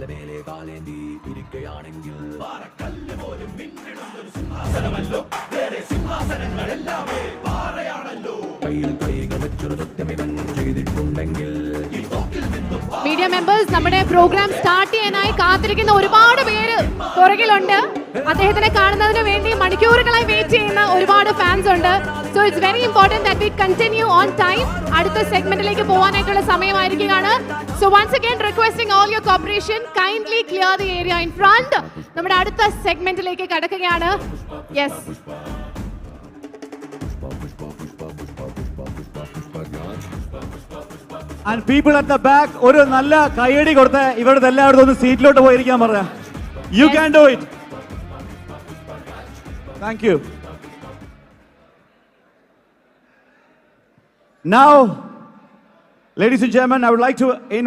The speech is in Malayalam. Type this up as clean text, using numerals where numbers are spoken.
മേലെ കാലേന്തി ഇരിക്കുകയാണെങ്കിൽ പാറക്കല്ല് പോലും മിന്നിടുന്നൊരു സിംഹാസനമല്ലോ, വേറെ സിംഹാസനങ്ങളെല്ലാമേ പാറയാണല്ലോ. കയ്യിൽ കൈകൾ വെച്ചൊരു സത്യമിവൻ ചെയ്തിട്ടുണ്ടെങ്കിൽ മീഡിയ മെമ്പേഴ്സ്, നമ്മുടെ പ്രോഗ്രാം സ്റ്റാർട്ട് ചെയ്യാനായി കാത്തിരിക്കുന്ന ഒരുപാട് പേര് പുറകിലുണ്ട്. അദ്ദേഹത്തിനെ കാണുന്നതിന് വേണ്ടി മണിക്കൂറുകളായി വെയിറ്റ് ചെയ്യുന്ന ഒരുപാട് ഫാൻസ് ഉണ്ട്. So it's very important that we continue on time. അടുത്ത സെഗ്മെന്റിലേക്ക് പോകാനായിട്ടുള്ള സമയമായിരിക്കുകയാണ്. So once again requesting all your cooperation, kindly clear the area in front. നമ്മുടെ അടുത്ത സെഗ്മെന്റിലേക്ക് കടക്കുകയാണ്. Yes, And people at the back, ഒരു നല്ല കൈയടി കൊടുത്ത് ഇവിടുത്തെ എല്ലാവരും ഒന്ന് സീറ്റിലോട്ട് പോയിരിക്കാൻ പറഞ്ഞ. You can do it. Thank you. Now, ladies and gentlemen, I would like to invite